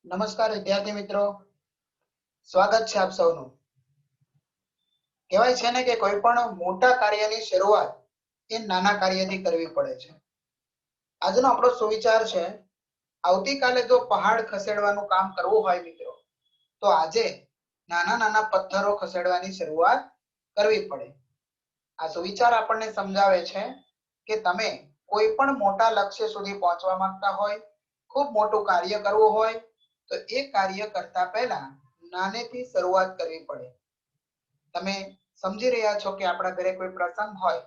નમસ્કાર વિદ્યાર્થી મિત્રો, સ્વાગત છે આપ સૌનું। કહેવાય છે ને કે કોઈ પણ મોટા કાર્યની શરૂઆત એ નાના કાર્યથી કરવી પડે છે। આજનો આપણો સુવિચાર છે, આવતીકાલે જો પહાડ ખસેડવાનું કામ કરવું હોય મિત્રો, તો આજે નાના નાના પથ્થરો ખસેડવાની શરૂઆત કરવી પડે। આ સુવિચાર આપણને સમજાવે છે કે તમે કોઈ પણ મોટા લક્ષ્ય સુધી પહોંચવા માંગતા હોય, ખૂબ મોટું કાર્ય કરવું હોય, તો એ કાર્ય કરતા પહેલા નાનેથી શરૂઆત કરવી પડે। તમે સમજી રહ્યા છો કે આપણા ઘરે કોઈ પ્રસંગ હોય,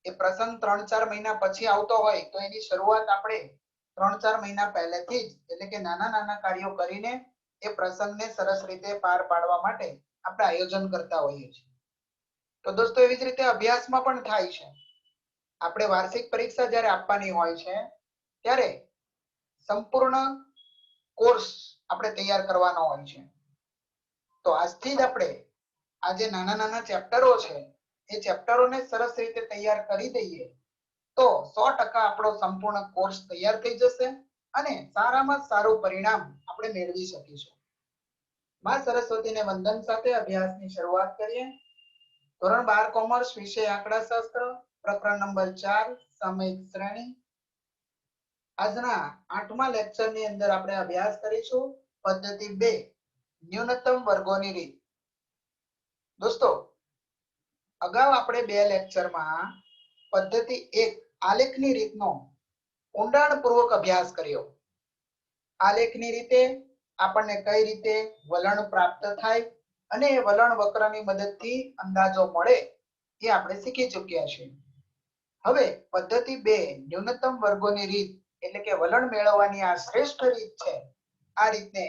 એ પ્રસંગ 3-4 મહિના પછી આવતો હોય, તો એની શરૂઆત આપણે 3-4 મહિના પહેલેથી જ એટલે કે નાના નાના કાર્યો કરીને એ પ્રસંગને સરસ રીતે પાર પાડવા માટે આપણે આયોજન કરતા હોઈએ છીએ। તો દોસ્તો, એવી જ રીતે અભ્યાસમાં પણ થાય છે। આપણે વાર્ષિક પરીક્ષા જ્યારે આપવાની હોય છે, ત્યારે સંપૂર્ણ કોર્સ આપણે તૈયાર કરવાનો હોય છે। તો આજથી જ આપણે આ જે નાના નાના ચેપ્ટરો છે, એ ચેપ્ટરોને સરસ રીતે તૈયાર કરી દઈએ તો 100% આપણો સંપૂર્ણ કોર્સ તૈયાર થઈ જશે અને સારામાં સારું પરિણામ આપણે મેળવી શકીશું। માં સરસ્વતીને વંદન સાથે અભ્યાસની શરૂઆત કરીએ। ધોરણ 12 કોમર્સ, વિષય આંકડાશાસ્ત્ર, પ્રકરણ નંબર 4, સામયિક શ્રેણી। આજના 8મા લેક્ચરની અંદર આપણે અભ્યાસ કરીશું પદ્ધતિ 2, ન્યૂનતમ વર્ગોની રીત। દોસ્તો, અગાઉ આપણે 2 લેક્ચરમાં પદ્ધતિ 1, આલેખની રીતનો ઊંડાણપૂર્વક અભ્યાસ કર્યો। આલેખની રીતે આપણને કઈ રીતે વલણ પ્રાપ્ત થાય અને એ વલણ વક્રની મદદથી અંદાજો મળે એ આપણે શીખી ચૂક્યા છીએ। હવે પદ્ધતિ 2, ન્યૂનતમ વર્ગોની રીત એટલે કે વલણ મેળવવાની આ શ્રેષ્ઠ રીત છે। આ રીતને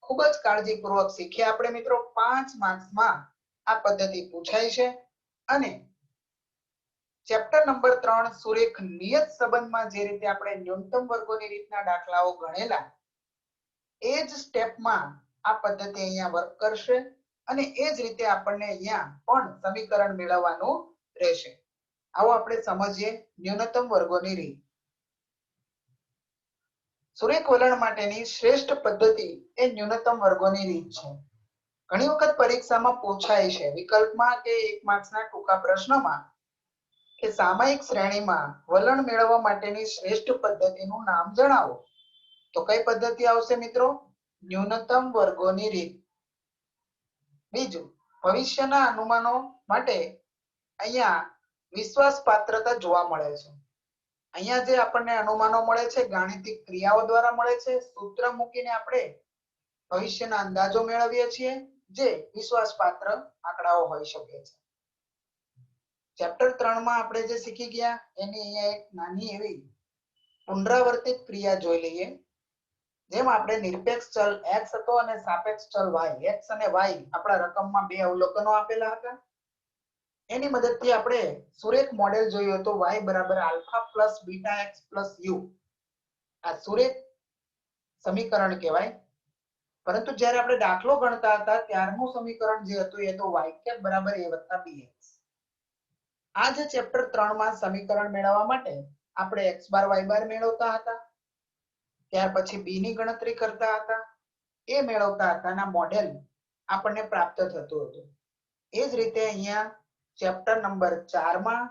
ખૂબ જ કાળજીપૂર્વક શીખ્યા આપણે મિત્રો। 5 માર્ક્સમાં આ પદ્ધતિ પૂછાય છે અને ચેપ્ટર નંબર 3, સુરેખ નિયત સંબંધમાં જે રીતે આપણે ન્યૂનતમ વર્ગોની રીતના દાખલાઓ ગણેલા, એ જ સ્ટેપમાં આ પદ્ધતિ અહીંયા વર્ક કરશે અને એ જ રીતે આપણને અહીંયા પણ સમીકરણ મેળવવાનું રહેશે। આવો આપણે સમજીએ ન્યૂનતમ વર્ગોની રીત। સુરેખ વલણ માટેની શ્રેષ્ઠ પદ્ધતિ એ ન્યૂનતમ વર્ગોની રીત છે। ઘણી વખત પરીક્ષામાં પૂછાય છે, વિકલ્પમાં કે 1 માર્ક્સના ટૂંકા પ્રશ્નમાં, કે સામયિક શ્રેણીમાં વલણ મેળવવા માટેની શ્રેષ્ઠ પદ્ધતિનું નામ જણાવો। તો કઈ પદ્ધતિ આવશે મિત્રો? ન્યૂનતમ વર્ગોની રીત। બીજું, ભવિષ્યના અનુમાનો માટે અહીંયા વિશ્વાસ પાત્રતા જોવા મળે છે। અહીંયા જે આપણને અનુમાનો મળે છે, ગાણિતિક ક્રિયાઓ દ્વારા મળે છે। સૂત્ર મૂકીને આપણે ભવિષ્યના અંદાજો મેળવીએ છીએ, જે વિશ્વાસપાત્ર આંકડાઓ હોઈ શકે છે। ચેપ્ટર 3 માં આપણે જે શીખી ગયા એની અહીંયા એક નાની એવી પુનરાવર્તિત ક્રિયા જોઈ લઈએ। જેમ આપણે નિરપેક્ષ ચલ x હતો અને સાપેક્ષ ચલ y, x અને y આપણા રકમમાં 2 અવલોકનો આપેલા હતા। એની મદદથી આપણે સુરેખ મોડેલ જોયું હતું, y બરાબર alpha plus beta x plus u। આ સુરેખ સમીકરણ કહેવાય। પરંતુ જ્યારે આપણે દાખલો ગણતા હતા ત્યારનું સમીકરણ જે હતું એ તો y કેપ બરાબર a વત્તા bx। આ જે ચેપ્ટર 3 માં સમીકરણ મેળવવા માટે આપણે x બાર y બાર મેળવતા હતા, ત્યાર પછી b ની ગણતરી કરતા હતા, એ મેળવતા હતા ના મોડેલ આપણને પ્રાપ્ત થતું હતું। એ જ રીતે અહીંયા ચેપ્ટર નંબર 4 માં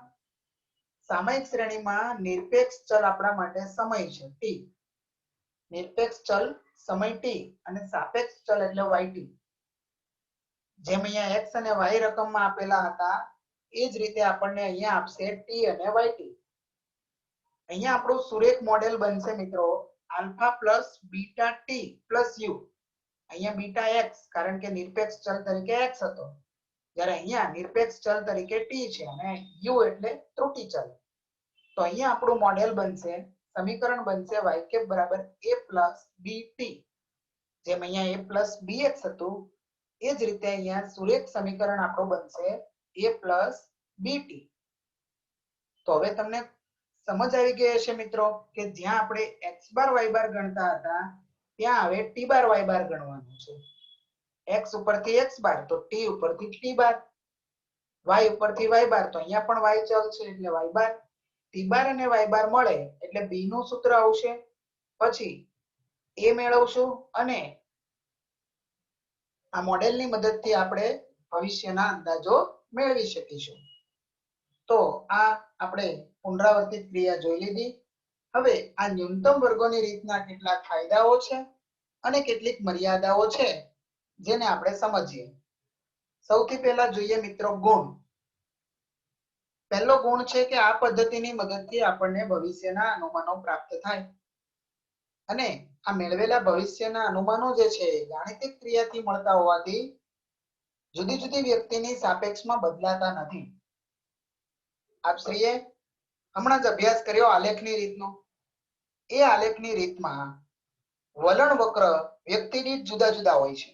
સામયિક શ્રેણીમાં નિરપેક્ષ ચલ આપણા માટે સમય છે t, નિરપેક્ષ ચલ સમય t અને સાપેક્ષ ચલ એટલે yt। જેમ અહીંયા x અને y રકમમાં આપેલા હતા એ જ રીતે આપણને અહીંયા આપશે t અને yt। અહીંયા આપણું સુરેખ મોડેલ બનશે મિત્રો alpha plus beta T plus you. અહીંયા બીટા x કારણ કે નિરપેક્ષ ચલ તરીકે x હતો, જ્યારે અહીંયા નિરપેક્ષ ચલ તરીકે t છે અને u એટલે ત્રુટિ ચલ। તો અહીંયા આપણું મોડેલ બનશે, સમીકરણ બનશે y કેપ બરાબર a પ્લસ bt। જેમ અહીંયા a પ્લસ bx હતું એ જ રીતે અહીંયા સુરેખ સમીકરણ આપણું બનશે a પ્લસ bt। તો હવે તમને સમજ આવી ગઈ હશે મિત્રો કે જ્યાં આપણે x બાર y બાર ગણતા હતા ત્યાં હવે t બાર y બાર ગણવાનું છે। x ઉપરથી x બાર તો t ઉપરથી t બાર, y ઉપરથી y બાર તો અહીંયા પણ y ચલ છે એટલે y બાર। t બાર અને y બાર મળે એટલે b નું સૂત્ર આવશે, પછી એ મેળવશું અને આ મોડેલની મદદથી આપણે ભવિષ્યના અંદાજો મેળવી શકીશું. તો આ આપણે પુનરાવર્તિત ક્રિયા જોઈ લીધી. હવે આ ન્યૂનતમ વર્ગોની રીતના કેટલાક ફાયદાઓ છે અને કેટલીક મર્યાદાઓ છે જેને આપણે સમજીએ. સૌથી પહેલા જોઈએ મિત્રો ગુણ. પહેલો ગુણ છે કે આ પદ્ધતિની મદદથી આપણને ભવિષ્યના અનુમાનો પ્રાપ્ત થાય અને આ મેળવેલા ભવિષ્યના અનુમાનો જે છે ગાણિતિક ક્રિયાથી મળતા હોવાથી જુદી જુદી વ્યક્તિની સાપેક્ષમાં બદલાતા નથી. આપશ્રીએ હમણાં જ અભ્યાસ કર્યો આલેખની રીતનો. એ આલેખની રીતમાં વલણ વક્ર વ્યક્તિ દીઠ જુદા જુદા હોય છે,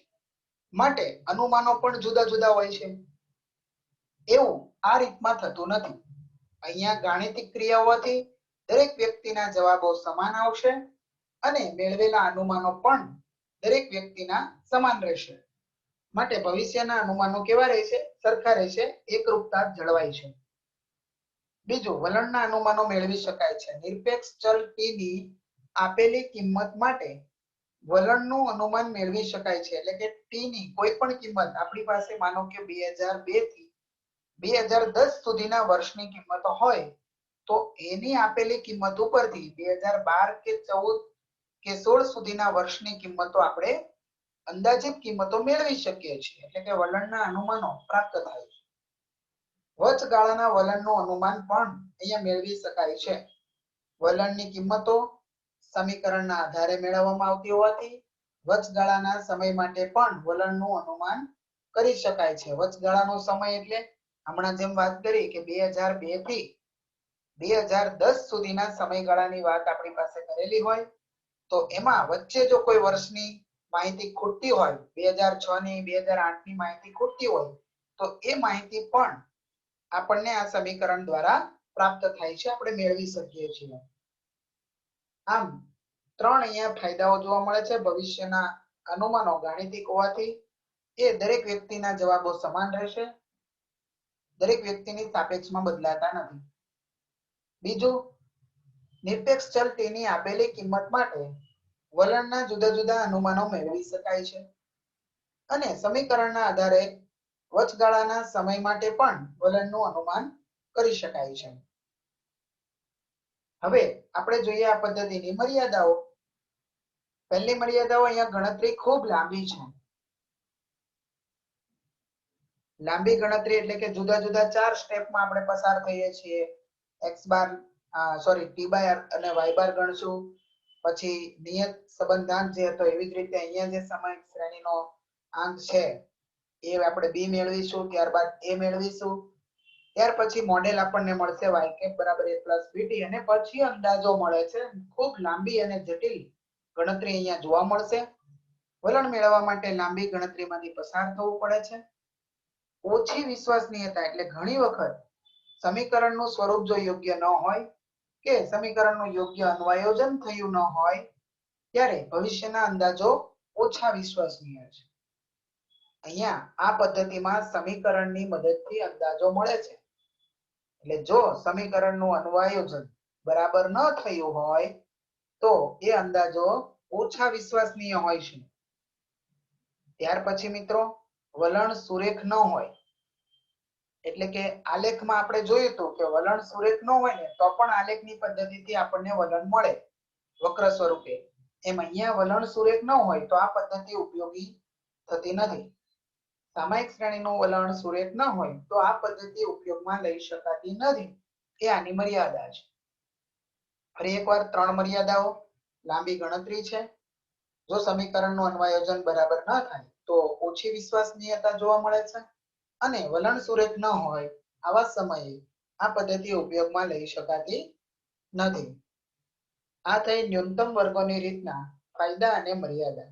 માટે અનુમાનો પણ જુદા જુદા હોય છે. એવું આ રીતમાં થતું નથી. અહીંયા ગાણિતિક ક્રિયા હોવાથી દરેક વ્યક્તિના જવાબો સમાન આવશે અને મેળવેલા અનુમાનો પણ દરેક વ્યક્તિના સમાન રહેશે. માટે ભવિષ્યના અનુમાનો કેવા રહેશે? સરખા રહેશે, એકરૂપતા જળવાય છે. બીજું, વલણના અનુમાનો મેળવી શકાય છે. નિરપેક્ષ ચલ t ની આપેલી કિંમત માટે વલણનું અનુમાન મેળવી શકાય છે. એટલે કે t ની કોઈ પણ કિંમત આપણી પાસે માનો કે 2002 થી 2010 સુધીના વર્ષની કિંમત હોય તો એની આપેલી કિંમત ઉપરથી 2012 કે 14 કે 16 સુધીના વર્ષની કિંમતો આપણે અંદાજિત કિંમતો મેળવી શકીએ છીએ. એટલે કે વલણના અનુમાનો પ્રાપ્ત થાય છે. વચગાળાના વલણનું અનુમાન પણ અહીંયા મેળવી શકાય છે. વલણની કિંમતો સમીકરણના આધારે મેળવવામાં આવતી હોવાથી વચગાળાના સમય માટે પણ વલણનું અનુમાન કરી શકાય છે. વચગાળાનો સમય એટલે હમણાં જેમ વાત કરી કે 2002 થી 2010 સુધીના સમયગાળાની વાત આપણી પાસે કરેલી હોય તો એમાં વચ્ચે જો કોઈ વર્ષની માહિતી ખૂટતી હોય, 2006 ની 2008 ની માહિતી ખૂટતી હોય તો એ માહિતી પણ આપણને આ સમીકરણ દ્વારા પ્રાપ્ત થાય છે, આપણે મેળવી શકીએ છીએ. આમ ત્રણ અહીંયા ફાયદાઓ જોવા મળે છે ભવિષ્યના અનુમાનો ગાણિતિક હોવાથી. એ દરેક વ્યક્તિના જવાબો સમાન રહેશે, દરેક વ્યક્તિની સાપેક્ષમાં બદલાતા નથી. બીજું, નિરપેક્ષ ચલ t ની આપેલી કિંમત માટે વલણના જુદા જુદા અનુમાનો મેળવી શકાય છે અને સમીકરણના આધારે વચગાળાના સમય માટે પણ વલણનું અનુમાન કરી શકાય છે. હવે આપણે જોઈએ આ પદ્ધતિની મર્યાદાઓ. પહેલી મર્યાદાઓ અહીંયા ગણતરી ખૂબ લાંબી છે. લાંબી ગણતરી એટલે કે જુદા જુદા 4 સ્ટેપમાં આપણે પસાર થઈએ છીએ. t બાર અને y બાર ગણશું, પછી નિયત સંબંધાંક જે હતો એવી જ રીતે અહીંયા જે સમય શ્રેણીનો આંક છે એ આપણે b મેળવીશું, ત્યારબાદ a મેળવીશું, ત્યાર પછી મોડેલ આપણને મળશે y કેપ બરાબર a પ્લસ bt અને પછી અંદાજો મળે છે. ખૂબ લાંબી અને જટિલ ગણતરી અહીંયા જોવા મળશે. વલણ મેળવવા માટે લાંબી ગણતરીમાંથી પસાર થવું પડે છે. ઓછી વિશ્વસનીયતા એટલે ઘણી વખત સમીકરણનું સ્વરૂપ જો યોગ્ય ન હોય કે સમીકરણનું યોગ્ય અન્વયોજન થયું ન હોય ત્યારે ભવિષ્યના અંદાજો ઓછા વિશ્વસનીય છે. અહીંયા આ પદ્ધતિમાં સમીકરણની મદદથી અંદાજો મળે છે. એટલે જો સમીકરણનું અન્વયોજન બરાબર ન થયું હોય તો એ અંદાજો ઓછા વિશ્વસનીય હોય છે. ત્યાર પછી મિત્રો વલણ સુરેખ ન હોય એટલે કે આલેખમાં આપણે જોયું હતું કે વલણ સુરેખ ન હોય ને તો પણ આલેખની પદ્ધતિથી આપણને વલણ મળે વક્ર સ્વરૂપે. એમ અહીંયા વલણ સુરેખ ન હોય તો આ પદ્ધતિ ઉપયોગી થતી નથી. સામાયિક શ્રેણીનું વલણ સુરેખ ન હોય તો આ પદ્ધતિ ઉપયોગમાં લઈ શકાતી નથી. એ આની મર્યાદા છે. ફરી એકવાર ત્રણ મર્યાદાઓ. લાંબી ગણતરી છે, જો સમીકરણનું અન્વયોજન બરાબર ન થાય તો ઓછી વિશ્વસનીયતા જોવા મળે છે અને વલણ સુરેખ ન હોય આવા સમયે આ પદ્ધતિ ઉપયોગમાં લઈ શકાતી નથી. આ થઈ ન્યૂનતમ વર્ગોની રીતના ફાયદા અને મર્યાદા.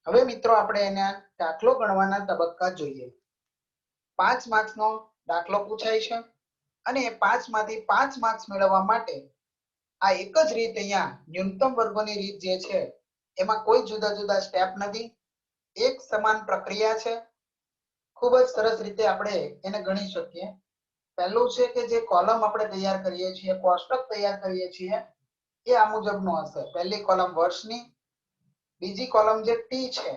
હવે મિત્રો આપણે એના દાખલો ગણવાના તબક્કા જોઈએ. 5 માર્ક્સનો દાખલો પૂછાય છે અને 5 માંથી 5 માર્ક્સ મેળવવા માટે આ એક જ રીત અહીંયા ન્યૂનતમ વર્ગોની રીત જે છે એમાં કોઈ જુદા જુદા સ્ટેપ નથી, એક સમાન પ્રક્રિયા છે. ખૂબ જ સરસ રીતે આપણે એને ગણી શકીએ. પહેલું છે કે જે કોલમ આપણે તૈયાર કરીએ છીએ, કોષ્ટક તૈયાર કરીએ છીએ એ આ મુજબનું હશે. પહેલી કોલમ વર્ષની, બીજી કોલમ જે ટી છે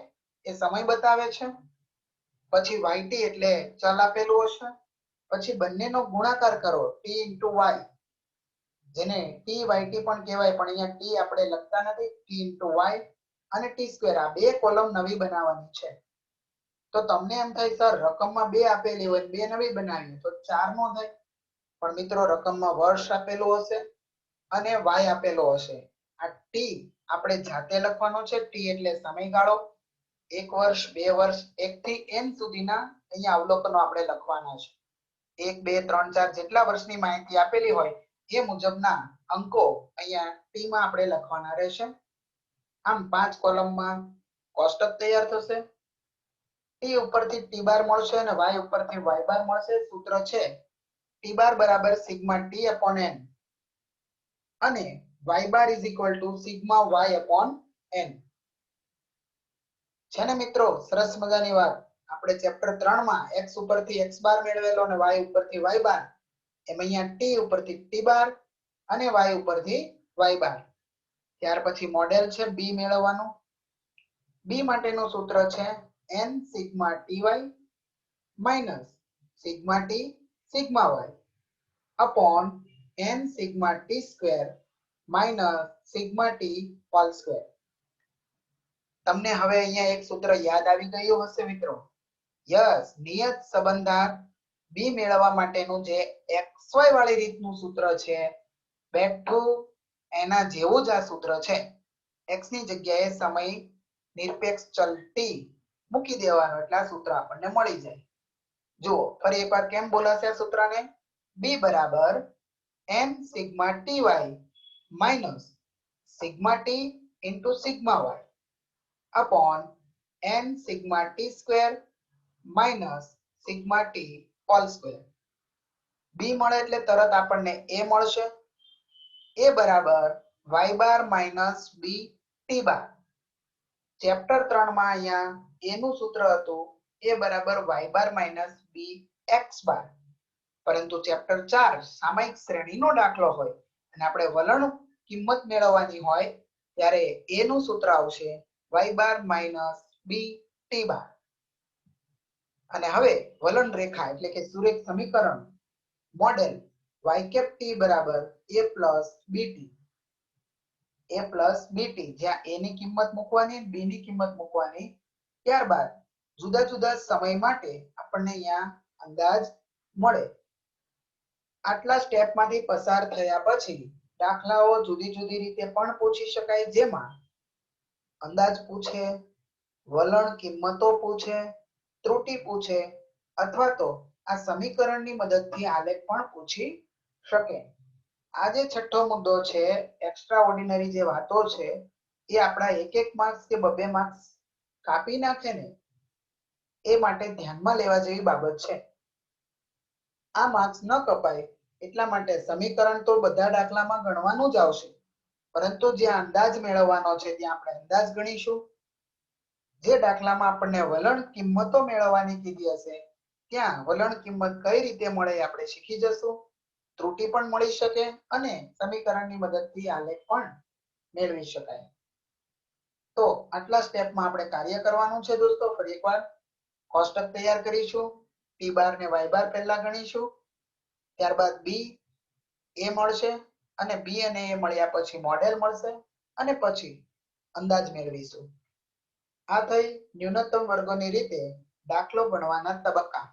એ સમય બતાવે છે, પછી yt એટલે ચલ આપેલું હશે, પછી બંનેનો ગુણાકાર કરો t into y, જેને t yt પણ કહેવાય, પણ અહીંયા t આપણે લખતા નથી, t into y અને t સ્ક્વેર, આ બે કોલમ નવી બનાવવાની છે. તો તમને એમ થાય સર રકમમાં બે આપેલી હોય બે નવી બનાવીએ તો 4 નો થાય, પણ મિત્રો રકમમાં વર્ષ આપેલું હશે અને y આપેલો હશે. આ t આપણે જાતે લખવાનો છે, t એટલે સમયગાળો, 1 વર્ષ 2 વર્ષ 1 થી n સુધીના અહીંયા અવલોકનો આપણે લખવાના છે. 1 2 3 4 જેટલા વર્ષની માહિતી આપેલી હોય એ મુજબના અંકો અહીંયા ટી માં આપણે લખવાના રહેશે. આમ 5 કોલમમાં કોષ્ટક તૈયાર થશે. ટી ઉપરથી ટી બાર મળશે અને y ઉપરથી y બાર મળશે. સૂત્ર છે ટી બાર બરાબર સિગ્મા ટી અપોન n અને y bar is equal to sigma y upon n. છે ને મિત્રો, સરસ મજાની વાત. આપણે ચેપ્ટર 3 માં x ઉપરથી x બાર મેળવેલો અને y ઉપરથી y બાર, એમ અહીંયા t ઉપરથી t બાર અને y ઉપરથી y બાર. ત્યાર પછી મોડેલ છે b મેળવવાનું. b માટેનું સૂત્ર છે n sigma ty minus sigma t sigma y upon n sigma t square minus sigma t whole square. તમને હવે અહીંયા એક સૂત્ર યાદ આવી ગયું હશે મિત્રો. યસ, નિયત સંબંધાંક b મેળવવા માટેનું જે xy વાળી રીતનું સૂત્ર છે, બેઠું એના જેવું જ આ સૂત્ર છે. x ની જગ્યાએ સમય નિરપેક્ષ ચલ t મૂકી દેવાનો એટલે આ સૂત્ર આપણને મળી જાય. જુઓ ફરી એકવાર કેમ બોલાશે આ સૂત્રને. b બરાબર n sigma ty minus sigma t into sigma y upon n sigma t square minus sigma t whole square. b મળે એટલે તરત આપણને a મળશે. a બરાબર y બાર માઈનસ b t બાર. ચેપ્ટર 3 માં અહીંયા a નું સૂત્ર હતું a બરાબર y બાર માઈનસ b x બાર, પરંતુ ચેપ્ટર 4 સામયિક શ્રેણીનો દાખલો હોય અને આપણે વલણ કિંમત મેળવવાની હોય ત્યારે a નું સૂત્ર આવશે y બાર માઈનસ b t બાર. અને હવે વલણ રેખા એટલે કે સુરેખ સમીકરણ મોડેલ y કેપ t બરાબર a plus bt. a plus bt, જ્યાં a ની કિંમત મૂકવાની b ની કિંમત મૂકવાની. ત્યારબાદ જુદા જુદા સમય માટે આપણને અહીંયા અંદાજ મળે. આટલા સ્ટેપમાંથી પસાર થયા પછી દાખલાઓ જુદી જુદી રીતે પણ પૂછી શકાય, જેમાં અંદાજ પૂછે, વલણ કિંમતો પૂછે, ત્રુટિ પૂછે અથવા તો આ સમીકરણની મદદથી આલેખ પણ પૂછી શકે. આ જે છઠ્ઠો મુદ્દો છે, એક્સ્ટ્રા ઓર્ડિનરી જે વાતો છે એ આપણા એક માર્ક્સ કે બબે માર્ક્સ કાપી નાખે ને એ માટે ધ્યાનમાં લેવા જેવી બાબત છે. આ માર્ક્સ ન કપાય એટલા માટે સમીકરણ તો બધા દાખલામાં ગણવાનું જ આવશે, પરંતુ જ્યાં અંદાજ મેળવવાનો છે ત્યાં આપણે અંદાજ ગણીશું. જે દાખલામાં આપણને વલણ કિંમતો મેળવવાની કીધી હશે ત્યાં વલણ કિંમત કઈ રીતે મળે આપણે શીખી જશું. ત્રુટિ પણ મળી શકે અને સમીકરણની મદદથી આલેખ પણ મેળવી શકાય. તો આટલા સ્ટેપમાં આપણે કાર્ય કરવાનું છે દોસ્તો. ફરી એકવાર કોષ્ટક તૈયાર કરીશું. t બાર ને y બાર પહેલા ગણીશું, ત્યારબાદ b a મળશે અને b અને a મળ્યા પછી મોડેલ મળશે અને પછી અંદાજ મેળવીશું. આ થઈ ન્યૂનતમ વર્ગોની રીતે દાખલો ગણવાના તબક્કા.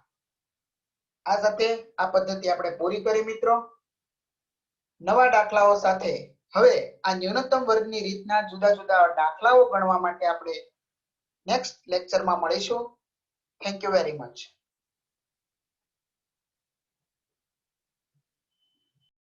આ સાથે આ પદ્ધતિ આપણે પૂરી કરી મિત્રો. નવા દાખલાઓ સાથે હવે આ ન્યૂનતમ વર્ગની રીતના જુદા જુદા દાખલાઓ ગણવા માટે આપણે નેક્સ્ટ લેક્ચરમાં મળીશું. Thank you very much.